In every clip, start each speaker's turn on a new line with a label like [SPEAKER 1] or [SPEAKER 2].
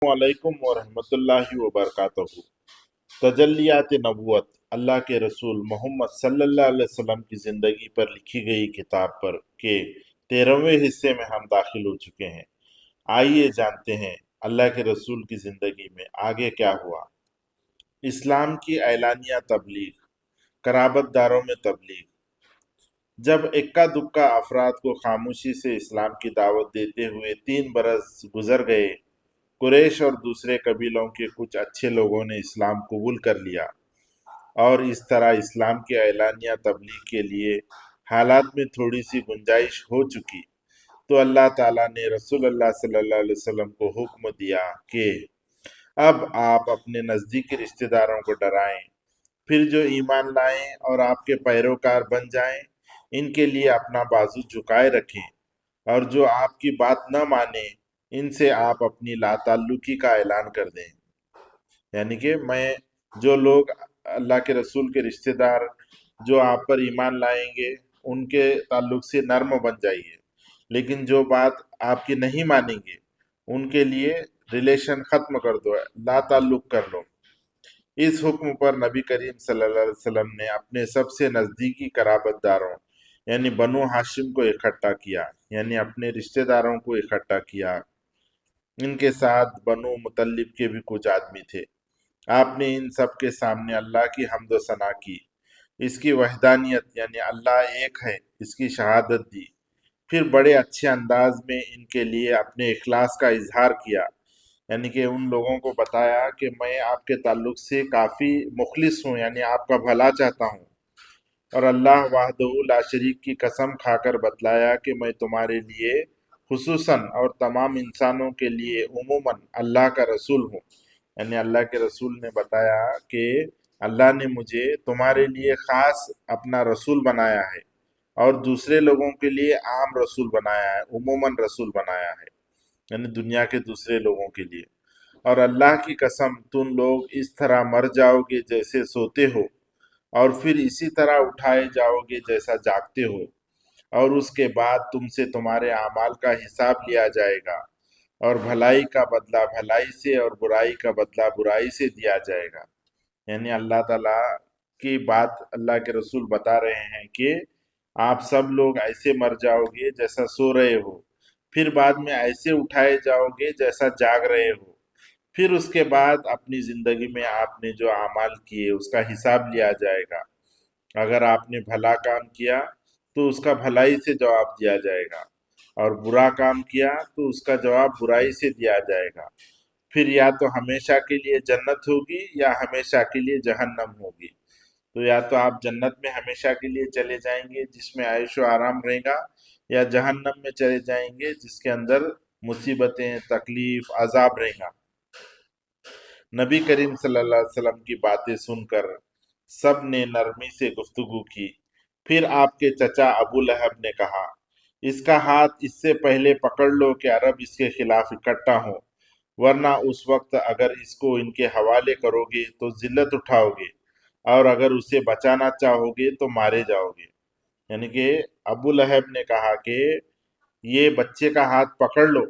[SPEAKER 1] वालेकुम वरहमतुल्लाहि वबरकातुहू। तजल्लियात नबूवत अल्लाह के रसूल मोहम्मद सल्लल्लाहु अलैहि वसल्लम की ज़िंदगी पर लिखी गई किताब पर के 13वें हिस्से में हम दाखिल हो चुके हैं। आइए जानते हैं अल्लाह के रसूल की ज़िंदगी में आगे क्या हुआ। इस्लाम की एलानिया तबलीग, कराबतदारों में तबलीग। जब इक्का दुक्का अफराद को खामोशी से इस्लाम की दावत देते हुए 3 बरस गुजर गए, कुरैश और दूसरे कबीलों के कुछ अच्छे लोगों ने इस्लाम कबूल कर लिया और इस तरह इस्लाम की एलानिया तबलीग के लिए हालात में थोड़ी सी गुंजाइश हो चुकी, तो अल्लाह ताला ने रसूलुल्लाह सल्लल्लाहु अलैहि वसल्लम को हुक्म दिया कि अब आप अपने नज़दीकी रिश्तेदारों को डराएं, फिर जो ईमान लाएं और आपके पैरोकार बन जाएं, इनके लिए अपना बाजू झुकाए रखें, और जो आपकी बात न माने, इनसे आप अपनी लाताल्लुकी का ऐलान कर दें। यानी कि मैं जो लोग अल्लाह के रसूल के रिश्तेदार जो आप पर ईमान लाएंगे, उनके ताल्लुक से नर्म बन जाइए, लेकिन जो बात आपकी नहीं मानेंगे, उनके लिए रिलेशन ख़त्म कर दो, ला ताल्लुक कर लो। इस हुक्म पर नबी करीम सल्लल्लाहु अलैहि वसल्लम ने अपने सबसे नज़दीकी कराबतदारों यानी बनु हाशिम को इकट्ठा किया, यानी अपने रिश्तेदारों को इकट्ठा किया। इनके साथ बनु मुतल्लिब के भी कुछ आदमी थे। आपने इन सब के सामने अल्लाह की हम्द व सना की, इसकी वहदानियत यानी अल्लाह एक है इसकी शहादत दी। फिर बड़े अच्छे अंदाज में इनके लिए अपने इखलास का इजहार किया, यानी कि उन लोगों को बताया कि मैं आपके ताल्लुक से काफ़ी मुखलिस हूँ, यानी आपका भला चाहता हूँ, और अल्लाह वाहदहू ला शरीक की कसम खाकर बतलाया कि मैं तुम्हारे लिए खुसूसन और तमाम इंसानों के लिए उमूमन अल्लाह का रसूल हूँ। यानी अल्लाह के रसूल ने बताया कि अल्लाह ने मुझे तुम्हारे लिए ख़ास अपना रसूल बनाया है और दूसरे लोगों के लिए आम रसूल बनाया है, उमूमन रसूल बनाया है, यानी दुनिया के दूसरे लोगों के लिए। और अल्लाह की कसम तुम लोग इस तरह मर जाओगे जैसे सोते हो, और फिर इसी तरह उठाए जाओगे जैसा जागते हो, और उसके बाद तुमसे तुम्हारे अमाल का हिसाब लिया जाएगा, और भलाई का बदला भलाई से और बुराई का बदला बुराई से दिया जाएगा। यानी अल्लाह ताला की बात अल्लाह के रसूल बता रहे हैं कि आप सब लोग ऐसे मर जाओगे जैसा सो रहे हो, फिर बाद में ऐसे उठाए जाओगे जैसा जाग रहे हो, फिर उसके बाद अपनी जिंदगी में आपने जो अमाल किए उसका हिसाब लिया जाएगा। अगर आपने भला काम किया तो उसका भलाई से जवाब दिया जाएगा, और बुरा काम किया तो उसका जवाब बुराई से दिया जाएगा। फिर या तो हमेशा के लिए जन्नत होगी या हमेशा के लिए जहन्नम होगी। तो या तो आप जन्नत में हमेशा के लिए चले जाएंगे जिसमें ऐशो आराम रहेगा, या जहन्नम में चले जाएंगे जिसके अंदर मुसीबतें, तकलीफ, अजाब रहेगा। नबी करीम सल्लल्लाहु अलैहि वसल्लम की बातें सुनकर सब ने नरमी से गुफ्तगू की। फिर आपके चचा अबू लहब ने कहा, इसका हाथ इससे पहले पकड़ लो कि अरब इसके खिलाफ इकट्ठा हो, वरना उस वक्त अगर इसको इनके हवाले करोगे तो जिल्लत उठाओगे, और अगर उसे बचाना चाहोगे तो मारे जाओगे। यानी कि अबू लहब ने कहा कि ये बच्चे का हाथ पकड़ लो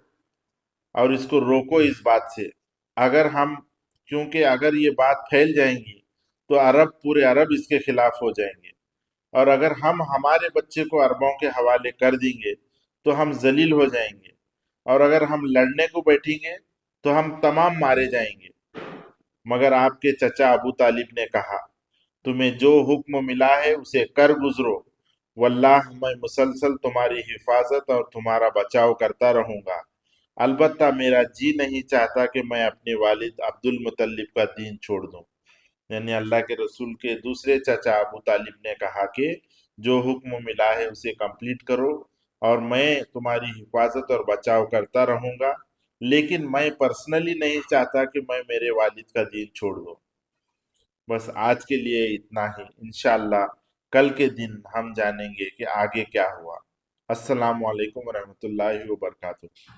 [SPEAKER 1] और इसको रोको इस बात से। अगर हम क्योंकि अगर ये बात फैल जाएंगी तो अरब, पूरे अरब इसके खिलाफ हो जाएंगे, और अगर हम हमारे बच्चे को अरबों के हवाले कर देंगे तो हम जलील हो जाएंगे, और अगर हम लड़ने को बैठेंगे तो हम तमाम मारे जाएंगे। मगर आपके चचा अबू तालिब ने कहा, तुम्हें जो हुक्म मिला है उसे कर गुजरो, वल्लाह मैं मुसलसल तुम्हारी हिफाजत और तुम्हारा बचाव करता रहूंगा। अलबत्ता मेरा जी नहीं चाहता कि मैं अपने वालिद अब्दुल मुतल्लिब का दीन छोड़ दूं। यानी अल्लाह के रसूल के दूसरे चाचा अबू तालिब ने कहा कि जो हुक्म मिला है उसे कंप्लीट करो, और मैं तुम्हारी हिफाजत और बचाव करता रहूंगा, लेकिन मैं पर्सनली नहीं चाहता कि मैं मेरे वालिद का दीन छोड़ दूं। बस आज के लिए इतना ही। इंशाअल्लाह कल के दिन हम जानेंगे कि आगे क्या हुआ। अस्सलामु अलैकुम वरहमतुल्लाहि वबरकातुहू।